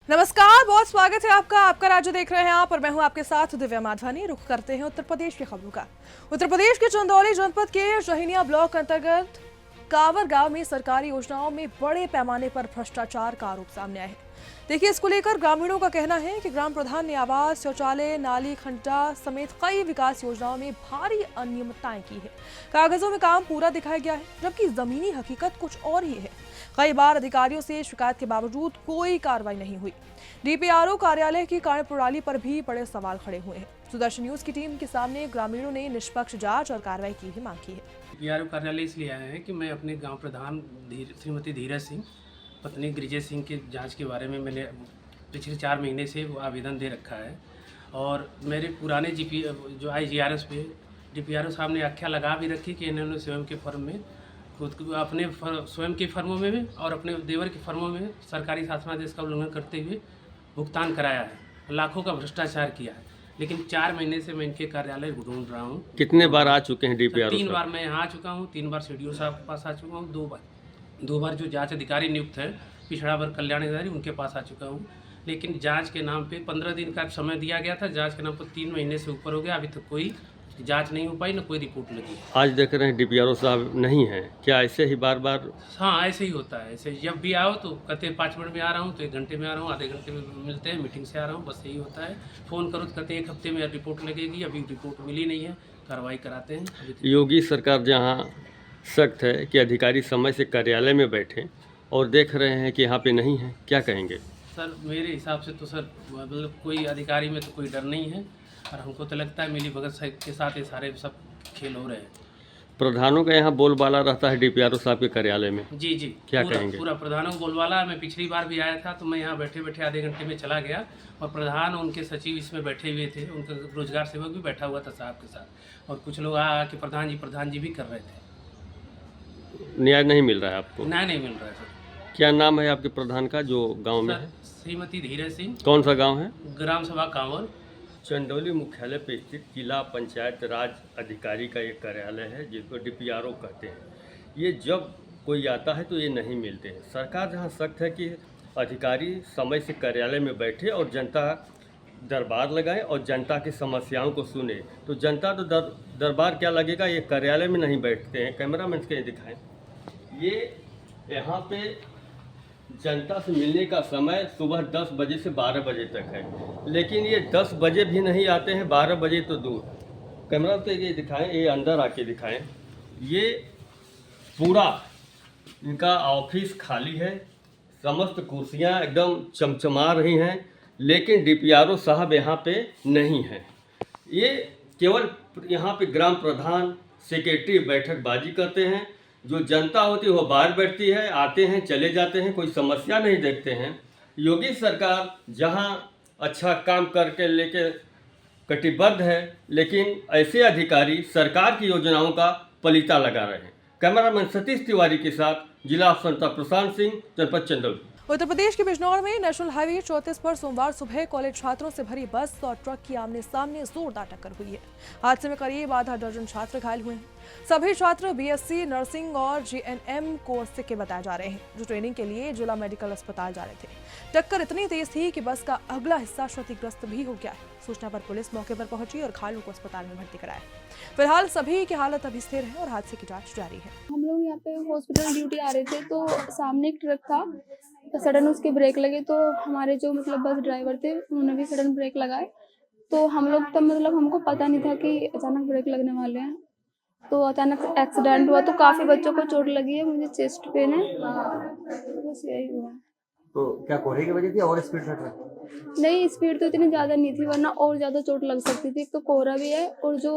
नमस्कार, बहुत स्वागत है आपका। आपका राज्य देख रहे हैं आप और मैं हूं आपके साथ दिव्या माधवानी। रुख करते हैं उत्तर प्रदेश की खबरों का। उत्तर प्रदेश के चंदौली जनपद के शहीनिया ब्लॉक अंतर्गत कावर गांव में सरकारी योजनाओं में बड़े पैमाने पर भ्रष्टाचार का आरोप सामने आया है। देखिए, इसको लेकर ग्रामीणों का कहना है कि ग्राम प्रधान ने आवास, शौचालय, नाली, खंडा समेत कई विकास योजनाओं में भारी अनियमितताएं की है। कागजों में काम पूरा दिखाया गया है, जबकि जमीनी हकीकत कुछ और ही है। कई बार अधिकारियों से शिकायत के बावजूद कोई कार्रवाई नहीं हुई। डीपीआरओ कार्यालय की कार्यप्रणाली पर भी बड़े सवाल खड़े हुए हैं। सुदर्शन न्यूज की टीम के सामने ग्रामीणों ने निष्पक्ष जांच और कार्रवाई की ही मांग की है। डीपीआरओ कार्यालय इसलिए आया है कि मैं अपने गांव प्रधान श्रीमती धीरज सिंह पत्नी गिरिजा सिंह की जांच के बारे में मैंने पिछले 4 महीने से वो आवेदन दे रखा है और मेरे पुराने जो IGRS पे डीपीआरओ साहब ने आख्या लगा भी रखी कि इन्होंने स्वयं के फर्म में अपने स्वयं के फर्मों में भी और अपने देवर के फर्मों में सरकारी शासनादेश का उल्लंघन करते हुए भुगतान कराया है, लाखों का भ्रष्टाचार किया है। लेकिन 4 महीने से मैं इनके कार्यालय ढूंढ रहा हूँ। कितने बार आ चुके हैं डीपीआरओ? 3 बार मैं यहाँ आ चुका हूँ, 3 बार CDO साहब के पास आ चुका हूँ, 2 बार जो जांच अधिकारी नियुक्त है पिछड़ा वर्ग कल्याण अधिकारी उनके पास आ चुका हूँ। लेकिन जांच के नाम पे 15 दिन का समय दिया गया था, जांच के नाम पर 3 महीने से ऊपर हो गया, अभी तक कोई जांच नहीं हो पाई, न कोई रिपोर्ट लगी। आज देख रहे हैं डीपीआरओ साहब नहीं है, क्या ऐसे ही बार बार? हाँ, ऐसे ही होता है। ऐसे जब भी आओ तो कहते हैं 5 मिनट में आ रहा हूँ, तो 1 घंटे में आ रहा हूँ, आधे घंटे में मिलते हैं, मीटिंग से आ रहा हूँ, बस यही होता है। फ़ोन करो तो कहते हैं 1 हफ्ते में रिपोर्ट लगेगी, अभी रिपोर्ट मिली नहीं है, कार्रवाई कराते हैं। योगी सरकार जहाँ सख्त है कि अधिकारी समय से कार्यालय में बैठे और देख रहे हैं कि यहाँ पे नहीं है, क्या कहेंगे? सर, मेरे हिसाब से तो सर मतलब कोई अधिकारी में तो कोई डर नहीं है और हमको तो लगता है मिली भगत के साथ ये सारे सब खेल हो रहे हैं। प्रधानों का यहाँ बोलबाला रहता है डीपीआरओ साहब के कार्यालय में। जी, क्या कहेंगे? पूरा प्रधानों को बोलबाला। मैं पिछली बार भी आया था तो मैं यहाँ बैठे बैठे आधे घंटे में चला गया और प्रधान उनके सचिव इसमें बैठे हुए थे, उनका रोजगार सेवक भी बैठा हुआ था साहब के साथ, और कुछ लोग आके प्रधान जी भी कर रहे थे। न्याय नहीं मिल रहा है आपको? न्याय नहीं मिल रहा है सर। क्या नाम है आपके प्रधान का जो गाँव में है? श्रीमती धीरज सिंह। कौन सा गाँव है? ग्राम सभा कांवर। चंदौली मुख्यालय पे स्थित जिला पंचायत राज अधिकारी का एक कार्यालय है जिसको डीपीआरओ कहते हैं। ये जब कोई आता है तो ये नहीं मिलते हैं। सरकार जहाँ सख्त है कि अधिकारी समय से कार्यालय में बैठे और जनता दरबार लगाए और जनता की समस्याओं को सुने, तो जनता तो दरबार क्या लगेगा, ये कार्यालय में नहीं बैठते हैं। कैमरामैन के दिखाएं, ये यहाँ पे जनता से मिलने का समय सुबह 10 बजे से 12 बजे तक है, लेकिन ये 10 बजे भी नहीं आते हैं, 12 बजे तो दूर। कैमरा पे ये दिखाएं, ये अंदर आके दिखाएं, ये पूरा इनका ऑफिस खाली है, समस्त कुर्सियां एकदम चमचमा रही हैं, लेकिन डीपीआरओ साहब यहाँ पे नहीं हैं। ये केवल यहाँ पे ग्राम प्रधान सेक्रेटरी बैठकबाजी करते हैं। जो जनता होती है वो बाहर बैठती है, आते हैं चले जाते हैं, कोई समस्या नहीं देखते हैं। योगी सरकार जहां अच्छा काम करके लेके कटिबद्ध है, लेकिन ऐसे अधिकारी सरकार की योजनाओं का पलीता लगा रहे हैं। कैमरामैन सतीश तिवारी के साथ जिला अफसर प्रशांत सिंह, जनपद चंदौली। उत्तर प्रदेश के बिजनौर में नेशनल हाईवे 34 पर सोमवार सुबह कॉलेज छात्रों से भरी बस और ट्रक की आमने सामने जोरदार टक्कर हुई है। हादसे में करीब आधा दर्जन छात्र घायल हुए हैं। सभी छात्र BSc नर्सिंग और GNM कोर्स के बताए जा रहे हैं, जो ट्रेनिंग के लिए जिला मेडिकल अस्पताल जा रहे थे। टक्कर इतनी तेज थी कि बस का अगला हिस्सा क्षतिग्रस्त भी हो गया है। सूचना पर पुलिस मौके पर पहुंची और घायलों को अस्पताल में भर्ती कराया। फिलहाल सभी की हालत अभी स्थिर है और हादसे की जांच जारी है। हम लोग यहाँ पे हॉस्पिटल ड्यूटी आ रहे थे तो सामने एक ट्रक था, तो सडन उसके ब्रेक लगे, तो हमारे जो मतलब बस ड्राइवर थे उन्होंने भी सडन ब्रेक लगाए। तो हम लोग तब मतलब हमको पता नहीं था कि अचानक ब्रेक लगने वाले हैं, तो अचानक एक्सीडेंट हुआ। तो काफ़ी बच्चों को चोट लगी है, मुझे चेस्ट पेन है, बस यही हुआ। तो क्या कोहरे की वजह थी और स्पीड था ट्रक? नहीं, स्पीड तो इतनी ज़्यादा नहीं थी, वरना और ज़्यादा चोट लग सकती थी। एक तो कोहरा भी है और जो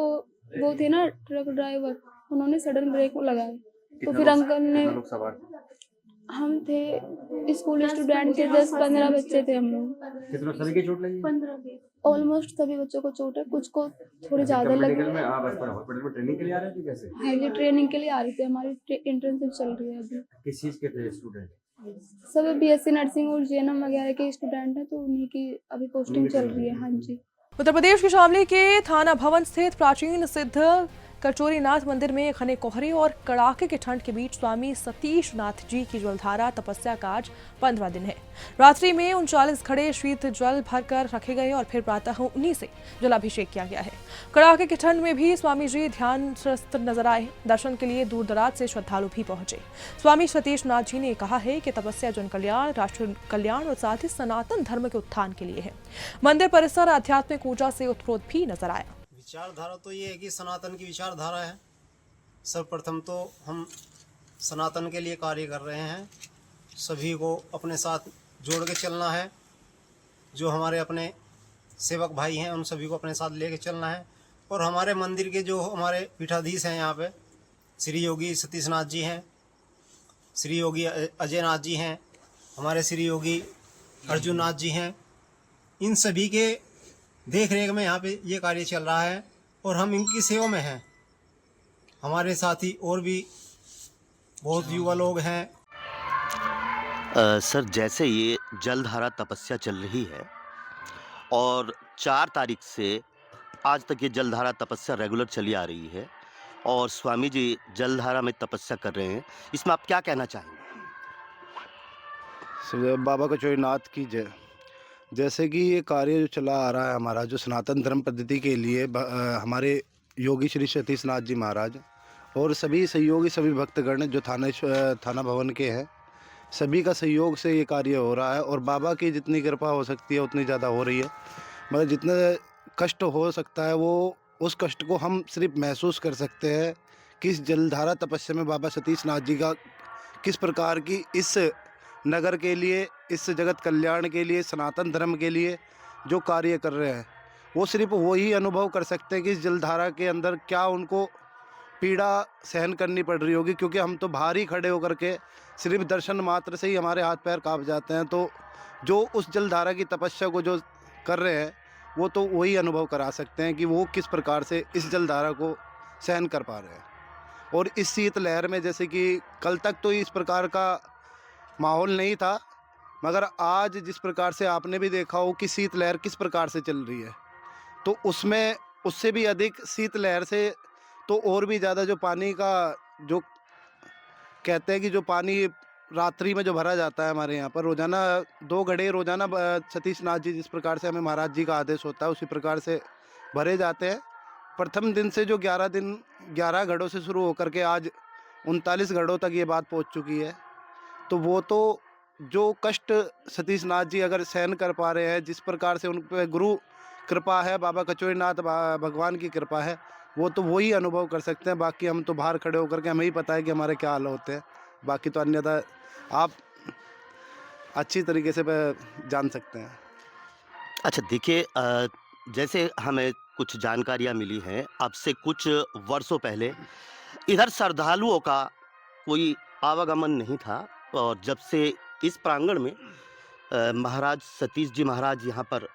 वो थे ना ट्रक ड्राइवर, उन्होंने सडन ब्रेक लगाए, तो फिर अंकल ने, हम थे स्कूल स्टूडेंट थे, 10-15 बच्चे थे हम लोग। कितना सभी की चोट लगी? 15-20 ऑलमोस्ट सभी बच्चों को चोट है, कुछ को थोड़ी ज्यादा लगी। हॉस्पिटल में ट्रेनिंग के लिए आ रहे थे कैसे? हाँ जी, ट्रेनिंग के लिए आ रही थी, हमारी इंटर्नशिप चल रही है अभी। किस चीज के थे स्टूडेंट? सब BSc नर्सिंग और GNM वगैरह के स्टूडेंट हैं, तो उन्हीं की अभी पोस्टिंग चल रही है। हाँ जी। उत्तर प्रदेश के शामली के थाना भवन स्थित प्राचीन सिद्ध कचोरीनाथ मंदिर में घने कोहरे और कड़ाके की ठंड के बीच स्वामी सतीश नाथ जी की जलधारा तपस्या का आज 15वां दिन है। रात्रि में 39 घड़े शीत जल भरकर रखे गए और फिर प्रातः उन्हीं से जलाभिषेक किया गया है। कड़ाके की ठंड में भी स्वामी जी ध्यानस्थ नजर आए। दर्शन के लिए दूर दराज से श्रद्धालु भी पहुंचे। स्वामी सतीश नाथ जी ने कहा है कि तपस्या जन कल्याण, राष्ट्र कल्याण और साथ ही सनातन धर्म के उत्थान के लिए है। मंदिर परिसर आध्यात्मिक ऊर्जा से उत्प्रोत भी नजर आया। विचारधारा तो ये है कि सनातन की विचारधारा है। सर्वप्रथम तो हम सनातन के लिए कार्य कर रहे हैं। सभी को अपने साथ जोड़ के चलना है। जो हमारे अपने सेवक भाई हैं उन सभी को अपने साथ लेके चलना है। और हमारे मंदिर के जो हमारे पीठाधीश हैं यहाँ पे श्री योगी सतीश नाथ जी हैं, श्री योगी अजय नाथ जी हैं, हमारे श्री योगी अर्जुन नाथ जी हैं। इन सभी के देख रेख में यहाँ पे ये कार्य चल रहा है और हम इनकी सेवा में हैं। हमारे साथी और भी बहुत युवा लोग हैं। सर, जैसे ये जलधारा तपस्या चल रही है और 4 तारीख से आज तक ये जलधारा तपस्या रेगुलर चली आ रही है और स्वामी जी जलधारा में तपस्या कर रहे हैं, इसमें आप क्या कहना चाहेंगे? बाबा कचोरीनाथ की जय। जैसे कि ये कार्य जो चला आ रहा है हमारा, जो सनातन धर्म पद्धति के लिए हमारे योगी श्री सतीश नाथ जी महाराज और सभी सहयोगी सभी भक्तगण जो थाना भवन के हैं, सभी का सहयोग से ये कार्य हो रहा है। और बाबा की जितनी कृपा हो सकती है उतनी ज़्यादा हो रही है। मगर जितना कष्ट हो सकता है वो उस कष्ट को हम सिर्फ महसूस कर सकते हैं कि इस जलधारा तपस्या में बाबा सतीश नाथ जी का किस प्रकार की इस नगर के लिए, इस जगत कल्याण के लिए, सनातन धर्म के लिए जो कार्य कर रहे हैं, वो सिर्फ वही अनुभव कर सकते हैं कि इस जलधारा के अंदर क्या उनको पीड़ा सहन करनी पड़ रही होगी। क्योंकि हम तो बाहर ही खड़े होकर के सिर्फ दर्शन मात्र से ही हमारे हाथ पैर कांप जाते हैं। तो जो उस जलधारा की तपस्या को जो कर रहे हैं वो तो वही अनुभव करा सकते हैं कि वो किस प्रकार से इस जलधारा को सहन कर पा रहे हैं। और इस शीत लहर में, जैसे कि कल तक तो इस प्रकार का माहौल नहीं था, मगर आज जिस प्रकार से आपने भी देखा हो कि शीत लहर किस प्रकार से चल रही है, तो उसमें उससे भी अधिक शीत लहर से तो और भी ज़्यादा जो पानी का जो कहते हैं कि जो पानी रात्रि में जो भरा जाता है हमारे यहाँ पर रोज़ाना 2 घड़े रोज़ाना सतीश नाथ जी जिस प्रकार से हमें महाराज जी का आदेश होता है उसी प्रकार से भरे जाते हैं। प्रथम दिन से जो 11 घड़ों से शुरू होकर के आज 39 घड़ों तक ये बात पहुँच चुकी है। तो वो तो जो कष्ट सतीश नाथ जी अगर सहन कर पा रहे हैं, जिस प्रकार से उन पर गुरु कृपा है, बाबा कचोरीनाथ भगवान की कृपा है, वो तो वही अनुभव कर सकते हैं। बाकी हम तो बाहर खड़े होकर के हमें ही पता है कि हमारे क्या हाल होते हैं। बाकी तो अन्यथा आप अच्छी तरीके से जान सकते हैं। अच्छा, देखिए, जैसे हमें कुछ जानकारियाँ मिली हैं, अब से कुछ वर्षों पहले इधर श्रद्धालुओं का कोई आवागमन नहीं था और जब से इस प्रांगण में महाराज सतीश जी महाराज यहाँ पर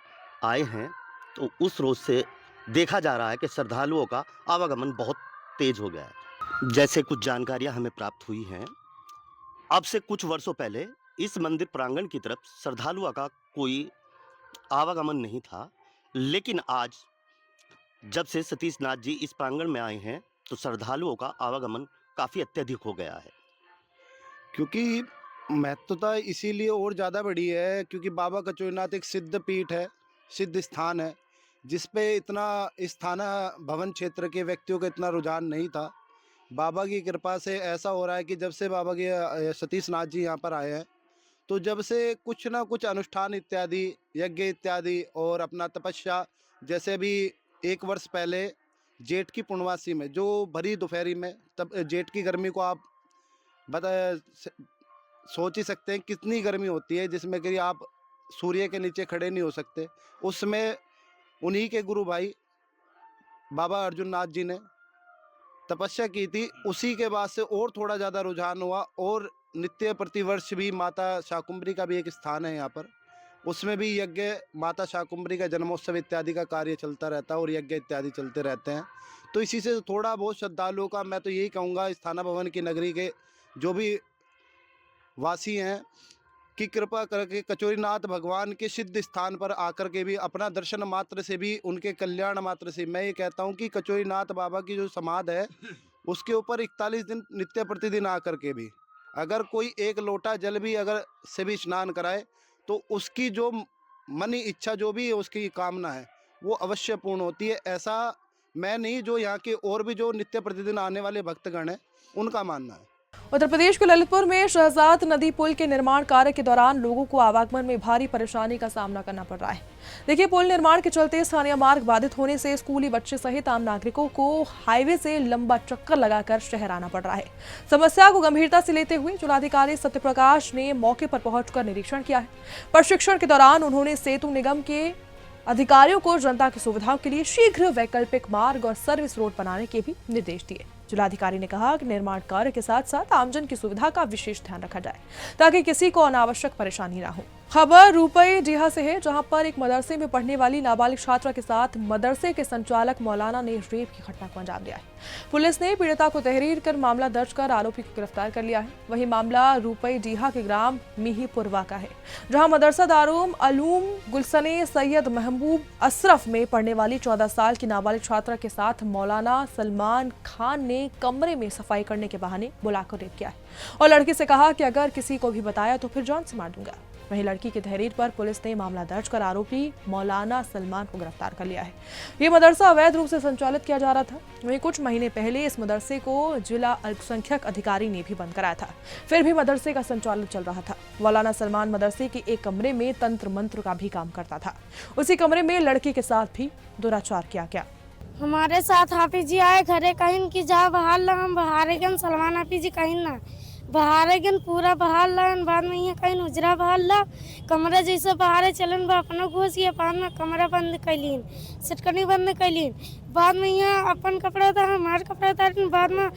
आए हैं तो उस रोज़ से देखा जा रहा है कि श्रद्धालुओं का आवागमन बहुत तेज हो गया है। जैसे कुछ जानकारियाँ हमें प्राप्त हुई हैं, अब से कुछ वर्षों पहले इस मंदिर प्रांगण की तरफ श्रद्धालुओं का कोई आवागमन नहीं था, लेकिन आज जब से सतीश नाथ जी इस प्रांगण में आए हैं तो श्रद्धालुओं का आवागमन काफ़ी अत्यधिक हो गया है। क्योंकि महत्वता इसीलिए और ज़्यादा बढ़ी है क्योंकि बाबा कचोरीनाथ एक सिद्ध पीठ है, सिद्ध स्थान है, जिस पे इतना इस थाना भवन क्षेत्र के व्यक्तियों का इतना रुझान नहीं था। बाबा की कृपा से ऐसा हो रहा है कि जब से बाबा के सतीश नाथ जी यहाँ पर आए हैं तो जब से कुछ ना कुछ अनुष्ठान इत्यादि, यज्ञ इत्यादि और अपना तपस्या, जैसे अभी 1 वर्ष पहले जेठ की पूर्णवासी में जो भरी दोपहरी में, तब जेठ की गर्मी को आप सोच ही सकते हैं कितनी गर्मी होती है, जिसमें कि आप सूर्य के नीचे खड़े नहीं हो सकते। उसमें उन्हीं के गुरु भाई बाबा अर्जुन नाथ जी ने तपस्या की थी। उसी के बाद से और थोड़ा ज़्यादा रुझान हुआ और नित्य प्रतिवर्ष भी माता शाकुंभरी का भी एक स्थान है यहाँ पर, उसमें भी यज्ञ, माता शाकुंभरी का जन्मोत्सव इत्यादि का कार्य चलता रहता है और यज्ञ इत्यादि चलते रहते हैं। तो इसी से थोड़ा बहुत श्रद्धालुओं का, मैं तो यही कहूँगा, इस थाना भवन की नगरी के जो भी वासी हैं कि कृपा करके कचौरीनाथ भगवान के सिद्ध स्थान पर आकर के भी अपना दर्शन मात्र से भी, उनके कल्याण मात्र से, मैं ये कहता हूँ कि कचौरीनाथ बाबा की जो समाधि है उसके ऊपर 41 दिन नित्य प्रतिदिन आकर के भी अगर कोई एक लोटा जल भी अगर से भी स्नान कराए तो उसकी जो मनी इच्छा जो भी है, उसकी कामना है, वो अवश्य पूर्ण होती है। ऐसा मैं नहीं, जो यहाँ के और भी जो नित्य प्रतिदिन आने वाले भक्तगण हैं उनका मानना है। उत्तर प्रदेश के ललितपुर में शहजाद नदी पुल के निर्माण कार्य के दौरान लोगों को आवागमन में भारी परेशानी का सामना करना पड़ रहा है। देखिए, पुल निर्माण के चलते स्थानीय मार्ग बाधित होने से स्कूली बच्चे सहित आम नागरिकों को हाईवे से लंबा चक्कर लगाकर शहर आना पड़ रहा है। समस्या को गंभीरता से लेते हुए जिलाधिकारी सत्यप्रकाश ने मौके पर पहुंचकर निरीक्षण किया है। प्रशिक्षण के दौरान उन्होंने सेतु निगम के अधिकारियों को जनता की सुविधाओं के लिए शीघ्र वैकल्पिक मार्ग और सर्विस रोड बनाने के भी निर्देश दिए। जिलाधिकारी ने कहा कि निर्माण कार्य के साथ साथ आमजन की सुविधा का विशेष ध्यान रखा जाए ताकि किसी को अनावश्यक परेशानी ना हो। खबर रूपई डीहा से है, जहां पर एक मदरसे में पढ़ने वाली नाबालिग छात्रा के साथ मदरसे के संचालक मौलाना ने रेप की घटना को अंजाम दिया है। पुलिस ने पीड़िता को तहरीर कर मामला दर्ज कर आरोपी को गिरफ्तार कर लिया है। वहीं मामला रूपई डीहा के ग्राम मिहीपुरवा का है, जहां मदरसा दारूम अलूम गुलसने सैयद महबूब अशरफ में पढ़ने वाली 14 साल की नाबालिग छात्रा के साथ मौलाना सलमान खान ने कमरे में सफाई करने के बहाने बुलाकर रेप किया है और लड़की से कहा कि अगर किसी को भी बताया तो फिर जान से मार दूंगा। वहीं लड़की की तहरीर पर पुलिस ने मामला दर्ज कर आरोपी मौलाना सलमान को गिरफ्तार कर लिया है। ये मदरसा अवैध रूप से संचालित किया जा रहा था। वहीं कुछ महीने पहले इस मदरसे को जिला अल्पसंख्यक अधिकारी ने भी बंद कराया था, फिर भी मदरसे का संचालन चल रहा था। मौलाना सलमान मदरसे के एक कमरे में तंत्र मंत्र का भी काम करता था। उसी कमरे में लड़की के साथ भी दुराचार किया गया। हमारे साथ हाफिज जी आए घरे कहीं की जा बहाल ला, हम बहारेगन सलमान हाफिज जी कहीं ना बहारेगन पूरा बहाल ला, बाद में यहाँ कहीं उजरा बहाल ला, कमरा जैसे बहारे चलन बा अपना घुस ये बाद में कमरा बंद कैलीन, सिटकनी बंद कैलीन, बाद में यहाँ अपन कपड़ा था हमारे कपड़ा था, बाद में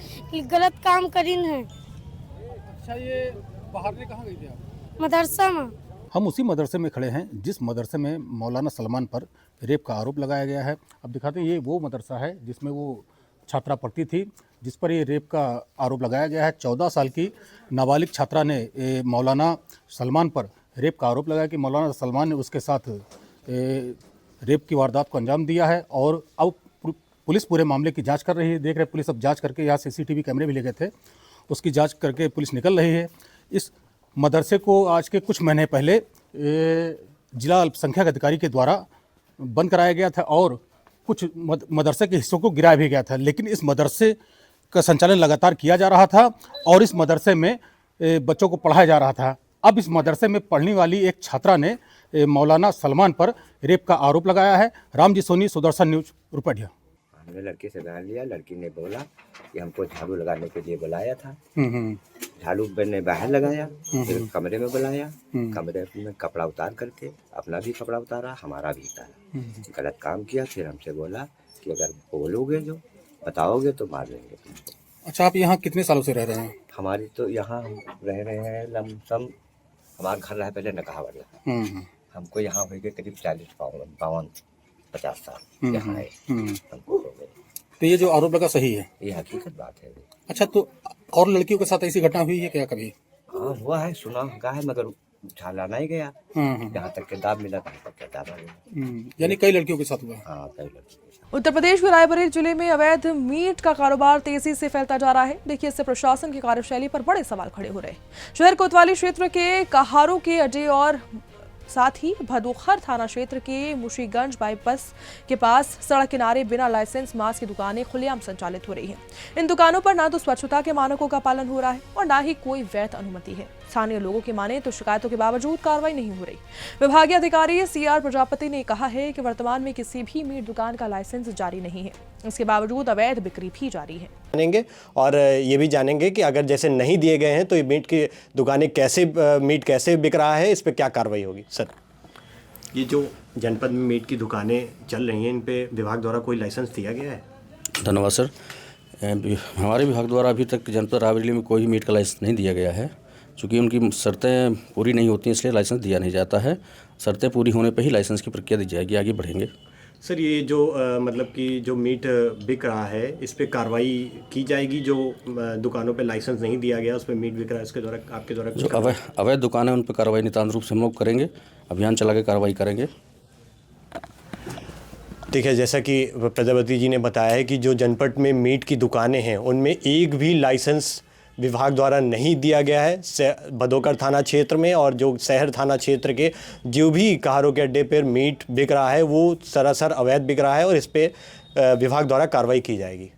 गलत काम करीन है। अच्छा, ये बाहर ने कहाँ गई थी आप? मदरसा में। हम उसी मदरसे में खड़े हैं जिस मदरसे में मौलाना सलमान पर रेप का आरोप लगाया गया है। अब दिखाते हैं, ये वो मदरसा है जिसमें वो छात्रा पढ़ती थी जिस पर ये रेप का आरोप लगाया गया है। 14 साल की नाबालिग छात्रा ने मौलाना सलमान पर रेप का आरोप लगाया कि मौलाना सलमान ने उसके साथ रेप की वारदात को अंजाम दिया है और अब पुलिस पूरे मामले की जांच कर रही है। देख रहे पुलिस अब जांच करके यहाँ CCTV कैमरे भी ले गए थे, उसकी जांच करके पुलिस निकल रही है। इस मदरसे को आज के कुछ महीने पहले जिला अल्पसंख्यक अधिकारी के द्वारा बंद कराया गया था और कुछ मदरसे के हिस्सों को गिराया भी गया था, लेकिन इस मदरसे का संचालन लगातार किया जा रहा था और इस मदरसे में बच्चों को पढ़ाया जा रहा था। अब इस मदरसे में पढ़ने वाली एक छात्रा ने मौलाना सलमान पर रेप का आरोप लगाया है। रामजी सोनी, सुदर्शन न्यूज, रुपडिया। हमने लड़के से बयान लिया, लड़की ने बोला कि हमको झाड़ू लगाने के लिए बुलाया था। झाड़ू ने बाहर लगाया, फिर कमरे में बुलाया, कमरे में कपड़ा उतार करके अपना भी कपड़ा उतारा, हमारा भी उतारा, गलत काम किया। फिर हमसे बोला कि अगर बोलोगे जो बताओगे तो मार लेंगे तुमको। अच्छा, आप यहाँ कितने सालों से रह रहे हैं? हमारी तो यहाँ हम रह रहे हैं लमसम, हमारा घर रहा पहले नकावाला, हमको यहाँ हो गए करीब 40-50 साल यहाँ है हमको हो गए। तो ये जो आरोप लगा सही है? ये हकीकत बात है। अच्छा, तो और लड़कियों के साथ ऐसी घटना हुई है क्या कभी? हाँ हुआ है, सुना होगा है, मगर झाला नहीं गया। जहाँ तक के दाब मिला तहाँ तक के दाब गया। यानी कई लड़कियों के साथ हुआ? हाँ, कई लड़कियों। उत्तर प्रदेश के रायबरेली जिले में अवैध मीट का कारोबार तेजी से फैलता जा रहा है। देखिए, इससे प्रशासन की कार्यशैली पर बड़े सवाल खड़े हो रहे हैं। शहर कोतवाली क्षेत्र के कहारू के अजय और साथ ही भदोखर थाना क्षेत्र के मुशीगंज बाईपास के पास सड़क किनारे बिना लाइसेंस मांस की दुकानें खुलेआम संचालित हो रही हैं। इन दुकानों पर ना तो स्वच्छता के मानकों का पालन हो रहा है और ना ही कोई वैध अनुमति है। स्थानीय लोगों की माने तो शिकायतों के बावजूद कार्रवाई नहीं हो रही। विभागीय अधिकारी CR प्रजापति ने कहा है कि वर्तमान में किसी भी मीट दुकान का लाइसेंस जारी नहीं है, इसके बावजूद अवैध बिक्री भी जारी है। जानेंगे और ये भी जानेंगे कि अगर जैसे नहीं दिए गए हैं तो ये मीट की दुकानें मीट कैसे बिक रहा है, इस पर क्या कार्रवाई होगी। सर, ये जो जनपद में मीट की दुकानें चल रही हैं, इन पे विभाग द्वारा कोई लाइसेंस दिया गया है? धन्यवाद सर। हमारे विभाग द्वारा अभी तक जनपद रायबरेली में कोई मीट का लाइसेंस नहीं दिया गया है। चूँकि उनकी शर्तें पूरी नहीं होती हैं, इसलिए लाइसेंस दिया नहीं जाता है। शर्तें पूरी होने पर ही लाइसेंस की प्रक्रिया दी जाएगी, आगे बढ़ेंगे। सर ये जो मतलब कि जो मीट बिक रहा है इस पे कार्रवाई की जाएगी? जो दुकानों पे लाइसेंस नहीं दिया गया उस पे मीट बिक रहा है, इसके द्वारा आपके द्वारा जो अवैध दुकान है उन पर कार्रवाई नितांत रूप से हम लोग करेंगे, अभियान चला के कार्रवाई करेंगे। देखिए, जैसा कि प्रजापति जी ने बताया है कि जो जनपद में मीट की दुकानें हैं उनमें एक भी लाइसेंस विभाग द्वारा नहीं दिया गया है। भदोकर थाना क्षेत्र में और जो शहर थाना क्षेत्र के जो भी कहारों के अड्डे पर मीट बिक रहा है वो सरासर अवैध बिक रहा है और इस पर विभाग द्वारा कार्रवाई की जाएगी।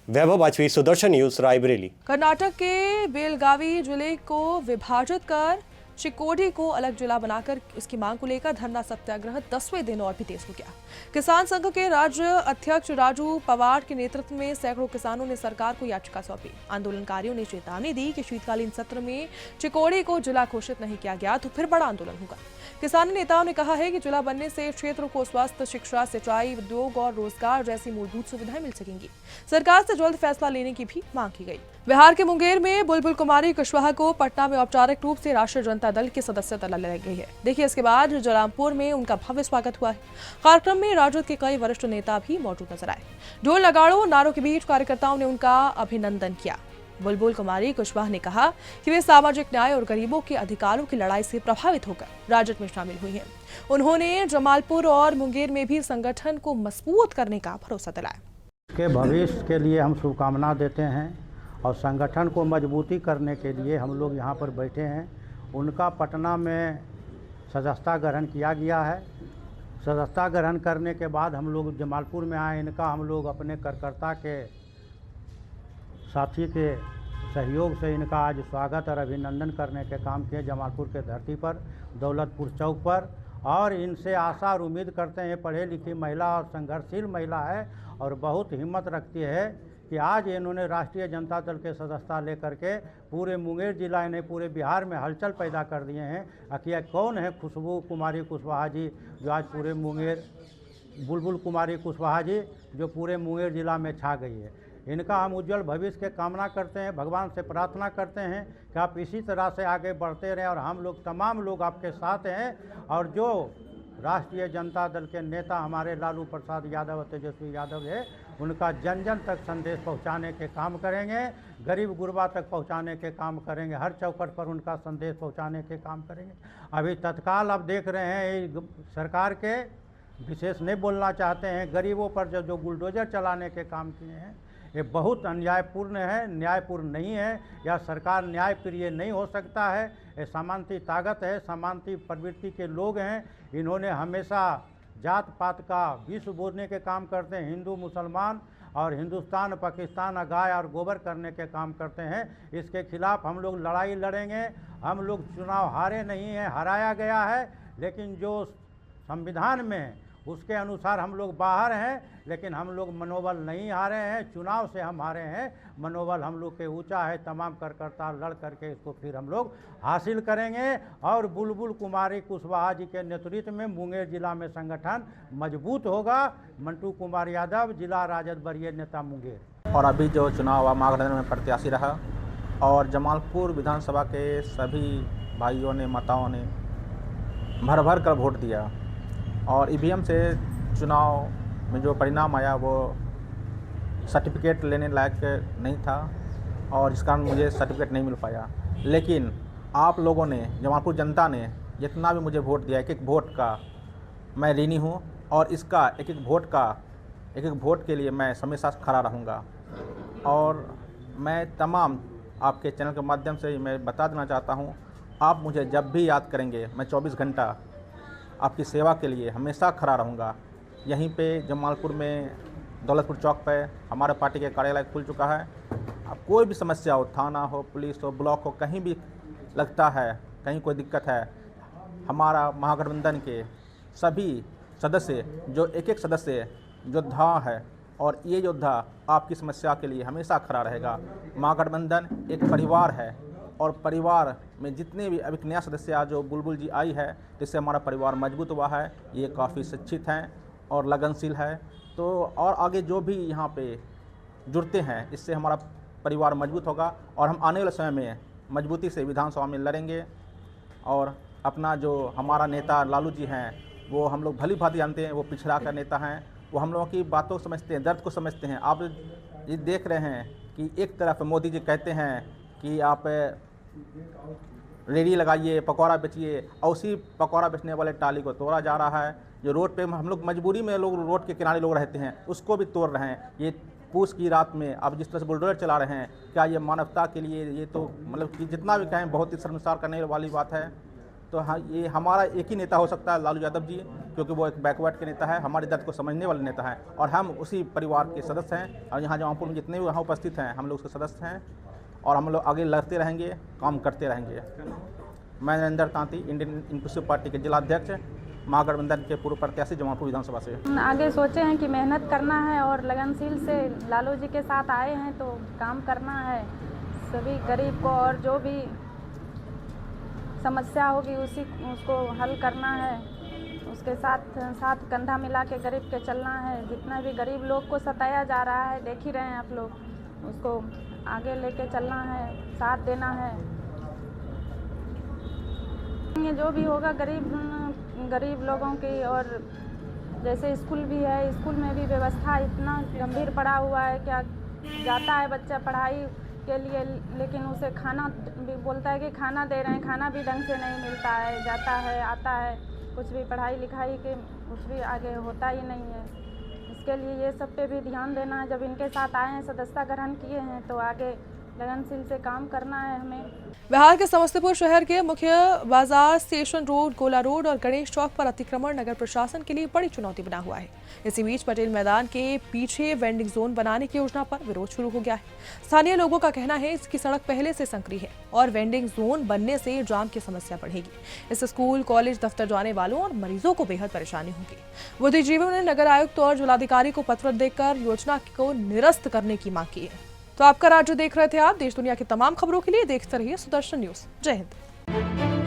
वैभव वाजपेयी, सुदर्शन न्यूज़, रायबरेली। कर्नाटक के बेलगावी जिले को विभाजित कर चिकोडी को अलग जिला बनाकर इसकी मांग को लेकर धरना सत्याग्रह 10वें दिन और भी तेज हो गया। किसान संघ के राज्य अध्यक्ष राजू पवार के नेतृत्व में सैकड़ों किसानों ने सरकार को याचिका सौंपी। आंदोलनकारियों ने चेतावनी दी कि शीतकालीन सत्र में चिकोडी को जिला घोषित नहीं किया गया तो फिर बड़ा आंदोलन होगा। किसान नेताओं ने कहा है कि जिला बनने से क्षेत्र को स्वास्थ्य, शिक्षा, सिंचाई, उद्योग और रोजगार जैसी मूलभूत सुविधाएं मिल सकेंगी। सरकार से जल्द फैसला लेने की भी मांग की गई। बिहार के मुंगेर में बुलबुल कुमारी कुशवाहा को पटना में औपचारिक रूप से राष्ट्रीय जनता दल की सदस्यता लगाई गई है। देखिए, इसके बाद जलालपुर में उनका भव्य स्वागत हुआ है। कार्यक्रम में राजद के कई वरिष्ठ नेता भी मौजूद नजर आए। ढोल, नगाड़ों, नारों के बीच कार्यकर्ताओं ने उनका अभिनंदन किया। बुलबुल कुमारी कुशवाहा ने कहा कि वे सामाजिक न्याय और गरीबों के अधिकारों की लड़ाई से प्रभावित होकर राजद में शामिल हुई हैं। उन्होंने जमालपुर और मुंगेर में भी संगठन को मजबूत करने का भरोसा दिलाया। के भविष्य के लिए हम शुभकामना देते हैं और संगठन को मजबूती करने के लिए हम लोग यहाँ पर बैठे हैं। उनका पटना में सदस्यता ग्रहण किया गया है। सदस्यता ग्रहण करने के बाद हम लोग जमालपुर में आए। इनका हम लोग अपने कार्यकर्ता के साथी के सहयोग से इनका आज स्वागत और अभिनंदन करने के काम किए जमालपुर के धरती पर, दौलतपुर चौक पर। और इनसे आशा और उम्मीद करते हैं, पढ़ी लिखी महिला और संघर्षशील महिला है और बहुत हिम्मत रखती है कि आज इन्होंने राष्ट्रीय जनता दल के सदस्यता लेकर के पूरे मुंगेर जिला ने पूरे बिहार में हलचल पैदा कर दिए हैं। आखिर कौन है खुशबू कुमारी कुशवाहा जी जो आज पूरे मुंगेर, बुलबुल कुमारी कुशवाहा जी जो पूरे मुंगेर जिला में छा गई है। इनका हम उज्जवल भविष्य के कामना करते हैं, भगवान से प्रार्थना करते हैं कि आप इसी तरह से आगे बढ़ते रहें और हम लोग तमाम लोग आपके साथ हैं। और जो राष्ट्रीय जनता दल के नेता हमारे लालू प्रसाद यादव और तेजस्वी यादव है, उनका जन जन तक संदेश पहुंचाने के काम करेंगे, गरीब गुरबा तक पहुंचाने के काम करेंगे, हर चौखट पर उनका संदेश पहुंचाने के काम करेंगे। अभी तत्काल आप देख रहे हैं सरकार के विशेष नहीं बोलना चाहते हैं, गरीबों पर जो बुलडोजर चलाने के काम किए हैं ये बहुत अन्यायपूर्ण है, न्यायपूर्ण नहीं है। यह सरकार न्याय प्रिय नहीं हो सकता है। ये सामंती ताकत है, सामंती प्रवृत्ति के लोग हैं। इन्होंने हमेशा जात पात का विष बोलने के काम करते हैं, हिंदू मुसलमान और हिंदुस्तान पाकिस्तान गाय और गोबर करने के काम करते हैं। इसके खिलाफ हम लोग लड़ाई लड़ेंगे। हम लोग चुनाव हारे नहीं हैं, हराया गया है, लेकिन जो संविधान में उसके अनुसार हम लोग बाहर हैं, लेकिन हम लोग मनोबल नहीं हारे हैं। चुनाव से हम हारे हैं, मनोबल हम लोग के ऊंचा है। तमाम कार्यकर्ता लड़ करके इसको फिर हम लोग हासिल करेंगे और बुलबुल कुमारी कुशवाहा जी के नेतृत्व में मुंगेर जिला में संगठन मजबूत होगा। मंटू कुमार यादव, जिला राजद वरीय नेता मुंगेर। और अभी जो चुनाव हुआ महागठबंधन में प्रत्याशी रहा और जमालपुर विधानसभा के सभी भाइयों ने, माताओं ने भर भर कर वोट दिया और ईवीएम से चुनाव में जो परिणाम आया वो सर्टिफिकेट लेने लायक नहीं था और इस कारण मुझे सर्टिफिकेट नहीं मिल पाया। लेकिन आप लोगों ने, जमालपुर जनता ने जितना भी मुझे वोट दिया, एक एक वोट का मैं ऋणी हूँ और इसका एक एक वोट के लिए मैं हमेशा खड़ा रहूँगा। और मैं तमाम आपके चैनल के माध्यम से मैं बता देना चाहता हूँ, आप मुझे जब भी याद करेंगे मैं 24 घंटा आपकी सेवा के लिए हमेशा खड़ा रहूँगा। यहीं पे जमालपुर में दौलतपुर चौक पे हमारे पार्टी के कार्यालय खुल चुका है। अब कोई भी समस्या हो, थाना हो, पुलिस हो, ब्लॉक हो, कहीं भी लगता है, कहीं कोई दिक्कत है, हमारा महागठबंधन के सभी सदस्य जो एक सदस्य योद्धा है और ये योद्धा आपकी समस्या के लिए हमेशा खड़ा रहेगा। महागठबंधन एक परिवार है और परिवार में जितने भी अभी नया सदस्य जो बुलबुल जी आई है, जिससे हमारा परिवार मजबूत हुआ है। ये काफ़ी शिक्षित हैं और लगनशील है, तो और आगे जो भी यहाँ पे जुड़ते हैं इससे हमारा परिवार मजबूत होगा और हम आने वाले समय में मजबूती से विधानसभा में लड़ेंगे। और अपना जो हमारा नेता लालू जी हैं वो हम लोग भली भांति जानते हैं, वो पिछड़ा का नेता हैं वो हम लोगों की बातों को समझते हैं, दर्द को समझते हैं। आप ये देख रहे हैं कि एक तरफ मोदी जी कहते हैं कि आप रेडी लगाइए, पकौड़ा बेचिए, और उसी पकौड़ा बेचने वाले टाली को तोड़ा जा रहा है। जो रोड पे हम लोग मजबूरी में लोग रोड के किनारे लोग रहते हैं, उसको भी तोड़ रहे हैं। ये पूस की रात में अब जिस तरह से बुलडोजर चला रहे हैं, क्या ये मानवता के लिए, ये तो मतलब कि जितना भी कहें बहुत ही शर्मसार करने वाली बात है। तो हाँ, ये हमारा एक ही नेता हो सकता है, लालू यादव जी, क्योंकि वो एक बैकवर्ड के नेता है, हमारे दर्द को समझने वाले नेता हैं, और हम उसी परिवार के सदस्य हैं। और यहाँ जमालपुर में जितने भी यहाँ उपस्थित हैं, हम लोग उसके सदस्य हैं, और हम लोग आगे लड़ते रहेंगे, काम करते रहेंगे। मैं Narendra Tanti, Indian inclusive party के जिलाध्यक्ष, महागठबंधन के पूर्व प्रत्याशी, जमालपुर विधानसभा से। आगे सोचे हैं कि मेहनत करना है और लगनशील से लालू जी के साथ आए हैं तो काम करना है सभी गरीब को, और जो भी समस्या होगी उसको हल करना है। उसके साथ कंधा मिला के गरीब के चलना है। जितना भी गरीब लोग को सताया जा रहा है, देख ही रहे हैं आप लोग, उसको आगे लेके चलना है, साथ देना है। ये जो भी होगा गरीब लोगों की, और जैसे स्कूल भी है, स्कूल में भी व्यवस्था इतना गंभीर पड़ा हुआ है। क्या जाता है बच्चा पढ़ाई के लिए, लेकिन उसे खाना भी बोलता है कि खाना दे रहे हैं, खाना भी ढंग से नहीं मिलता है। जाता है आता है, कुछ भी पढ़ाई लिखाई के कुछ भी आगे होता ही नहीं है। इसके लिए ये सब पे भी ध्यान देना है। जब इनके साथ आए हैं, सदस्यता ग्रहण किए हैं, तो आगे लगनशील से काम करना है हमें। बिहार के समस्तीपुर शहर के मुख्य बाजार, स्टेशन रोड, गोला रोड और गणेश चौक पर अतिक्रमण नगर प्रशासन के लिए बड़ी चुनौती बना हुआ है। इसी बीच पटेल मैदान के पीछे वेंडिंग जोन बनाने की योजना पर विरोध शुरू हो गया है। स्थानीय लोगों का कहना है इसकी सड़क पहले से संकरी है और वेंडिंग जोन बनने से जाम की समस्या बढ़ेगी। इससे स्कूल, कॉलेज, दफ्तर जाने वालों और मरीजों को बेहद परेशानी होगी। बुद्धिजीवियों ने नगर आयुक्त और जिलाधिकारी को पत्र देकर योजना को निरस्त करने की मांग की है। तो आपका राज्य देख रहे थे आप। देश दुनिया की तमाम खबरों के लिए देखते रहिए सुदर्शन न्यूज। जय हिंद।